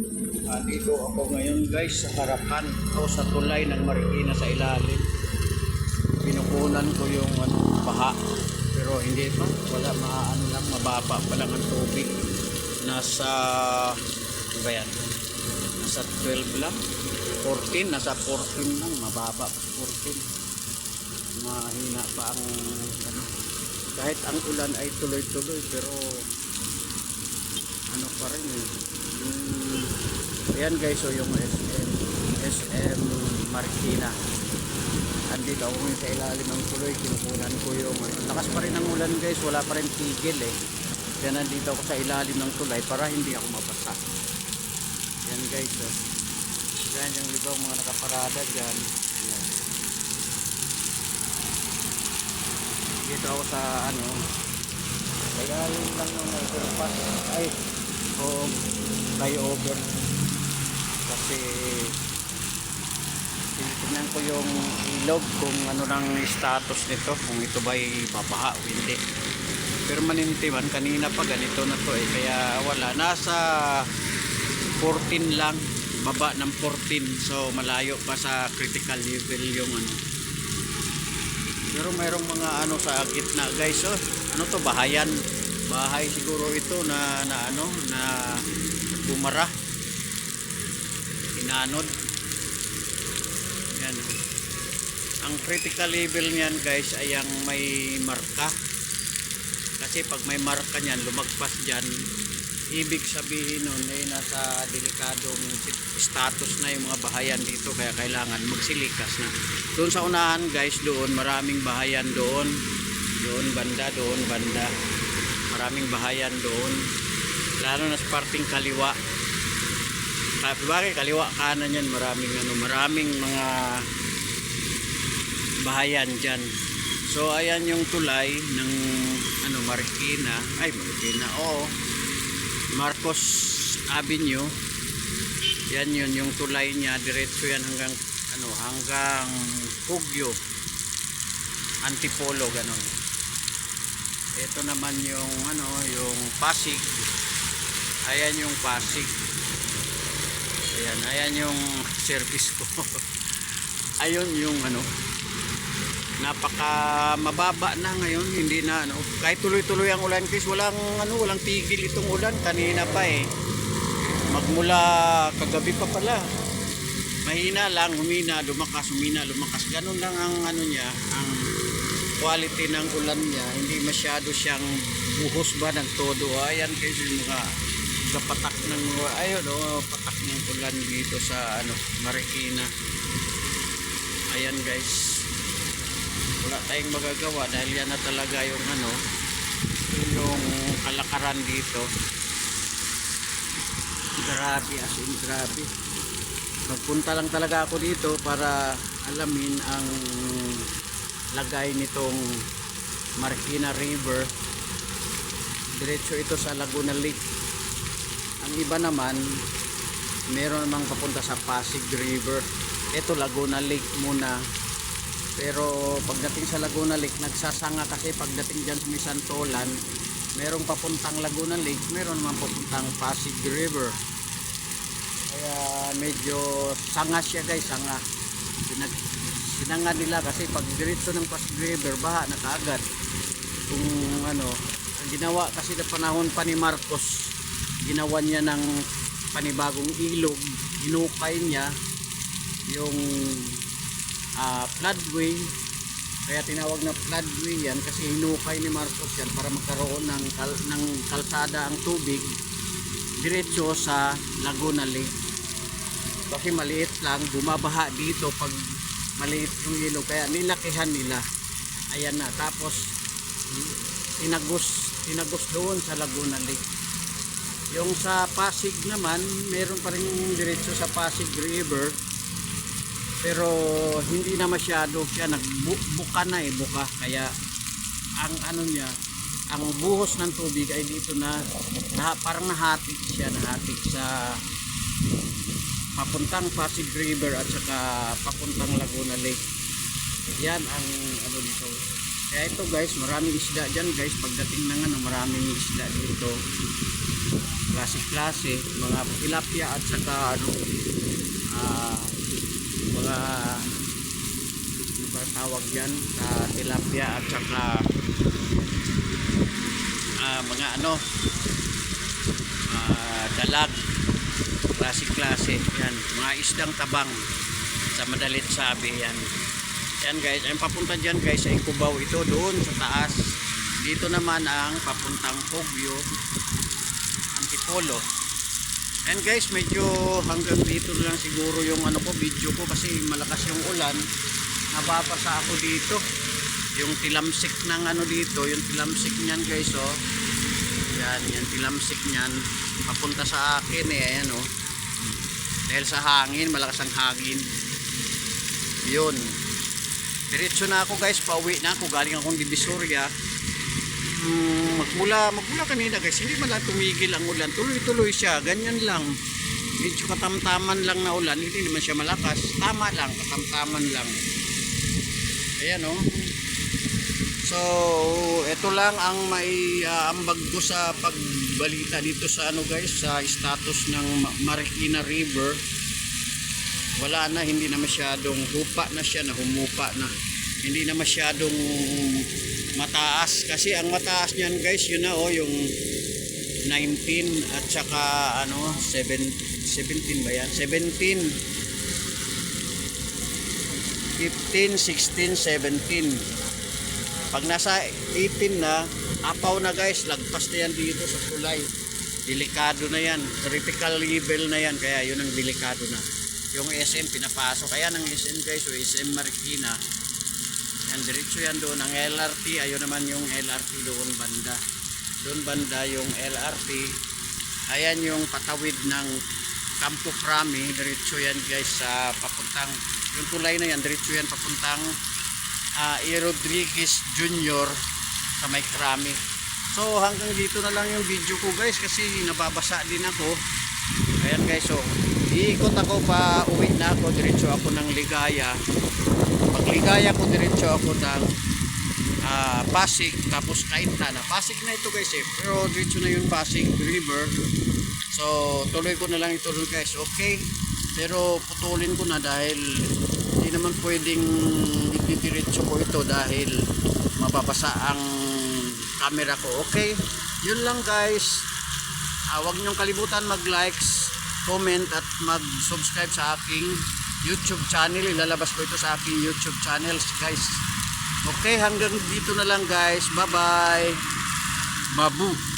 Dito ako ngayon guys sa harapan o sa tulay ng Marikina sa ilalim. Pinukunan ko yung baha, pero hindi pa, wala, lang, mababa pa lang ang tubig. Nasa ano ba yan? Nasa 12 lang, 14, nasa 14 lang, mababa 14. Mahina pa ang kahit ang ulan ay tuloy-tuloy, pero pa rin ayan guys, so yung SM Marikina. Andito ako sa ilalim ng tuloy, kinukunan ko yung lakas pa rin ang ulan guys, wala pa rin tigil kaya nandito ako sa ilalim ng tulay para hindi ako mabasa. Yan guys, so yan yung ibang mga nakaparada dyan. Yan. Dito ako sa ilalim lang ng overpass o flyover, kasi tinitingnan ko yung ilog kung ano nang status nito, kung ito ba'y babaha o hindi. Permanente man, kanina pa ganito na to kaya wala, nasa 14 lang, baba ng 14, so malayo pa sa critical level yung pero mayroong mga sa gitna guys. Ano to, bahayan, bahay siguro ito na bumara, inanod. Yan. Ang critical level niyan guys ay ang may marka, kasi pag may marka niyan, lumagpas dyan, ibig sabihin nun nasa delikadong status na yung mga bahayan dito, kaya kailangan magsilikas na. Doon sa unahan guys, doon maraming bahayan, doon banda maraming bahayan doon, lalo na sa parting kaliwa. Bakit kaliwa kanan yan, maraming mga bahayan dyan. So ayan yung tulay ng Marikina, Marcos Avenue. Yan yung tulay niya, diretso yan hanggang Pugyo, Antipolo, ganon. Ito naman yung yung Pasig. Ayan yung Pasig. Ayan yung service ko. Ayun yung napaka mababa na ngayon, hindi na kahit tuloy-tuloy ang ulan guys, walang tigil itong ulan. Kanina pa magmula kagabi pa pala, mahina lang, humina, lumakas, ganun lang ang niya, ang quality ng ulan niya. Hindi masyado siyang buhos ba ng todo. Ayan guys yung mga patak ng patak ng ulan dito sa Marikina. Ayan guys, wala tayong magagawa dahil yan na talaga yung yung kalakaran dito. Grabe, as in grabe. Magpunta lang talaga ako dito para alamin ang lagay nitong Marikina River. Diretso ito sa Laguna Lake. Ang iba naman, meron namang papunta sa Pasig River. Ito Laguna Lake muna. Pero pagdating sa Laguna Lake, nagsasanga kasi pagdating dyan sa Santolan, merong papuntang Laguna Lake, meron naman papuntang Pasig River. Kaya medyo sanga siya guys, sanga. Sinanga nila kasi pag diretso ng Pasig River, baha na kaagad. Kung ang ginawa kasi na panahon pa ni Marcos, ginawa niya ng panibagong ilog, hinukay niya yung floodway, kaya tinawag na floodway yan, kasi hinukay ni Marcos yan para magkaroon ng kalsada ang tubig diretso sa Laguna Lake. Kasi maliit lang, bumabaha dito pag maliit yung ilog, kaya nilakihan nila. Ayan na, tapos tinagos doon sa Laguna Lake. Yung sa Pasig naman, meron pa rin diretso sa Pasig River, pero hindi na masyado siya, nagbuka na buka, kaya ang ang buhos ng tubig ay dito na parang nahatik sa papuntang Pasig River at saka papuntang Laguna Lake. Yan ang dito. Kaya ito guys, maraming isda dyan guys, pagdating ng maraming isda dito. klase-klase, mga tilapia at saka ano, mga ano ba tawag yan sa tilapia at saka mga ano, dalag, klase-klase yan, mga isdang tabang sa madalit sabi yan. Yan guys, ang papunta dyan guys ay Cubao ito, doon sa taas. Dito naman ang papuntang Poggio, Antipolo. And guys, medyo hanggang dito na lang siguro yung ano ko, video ko, kasi malakas yung ulan. Nababasa ako dito. Yung tilamsik ng ano dito, yung tilamsik niyan guys, oh. Yan, yung tilamsik niyan papunta sa akin eh, ayan oh. Dahil sa hangin, malakas ang hangin. Yun. Diretso na ako guys, pauwi na ako, galing akong Divisoria. Magmula kanina guys, hindi man lang tumigil ang ulan, tuloy-tuloy siya, ganyan lang. Medyo katamtaman lang na ulan, hindi naman siya malakas, tama lang, katamtaman lang. Ayan oh. So ito lang ang maiambag ko sa pagbalita dito sa ano guys, sa status ng Marikina River. Wala na, hindi na masyadong hupa na siya, na humupa na, hindi na masyadong mataas, kasi ang mataas niyan guys, yun na oh, yung 19 at saka ano 17 ba yan, 17, 15, 16, 17. Pag nasa 18 na, apaw na guys, lagpas na yan dito sa tulay, delikado na yan, critical level na yan, kaya yun ang delikado na. Yung SM pinapasok, kaya ng SM guys, o SM Marikina yan, diretso yan doon. Ang LRT, ayun naman yung LRT doon banda. Doon banda yung LRT. Ayan yung patawid ng Campo Crame. Diretso yan guys sa papuntang, yung tulay na yan, diretso yan papuntang E. Rodriguez Jr. sa may Crame. So hanggang dito na lang yung video ko guys, kasi nababasa din ako. Ayan guys, so iikot ako, pa uwi na ako, diretso ako ng Ligaya. Pag Ligaya ko, diretso ako ng Pasig, tapos Cainta na. Pasig na ito guys eh, pero diretso na yung Pasig River. So tuloy ko na lang ito guys, okay? Pero putulin ko na dahil hindi naman pwedeng itidiretso ko ito dahil mababasa ang camera ko, okay? Yun lang guys. Huwag niyong kalimutan mag-likes, comment at mag-subscribe sa aking YouTube channel. Ilalabas ko ito sa aking YouTube channel guys. Okay, hanggang dito na lang guys. Bye bye. Babu.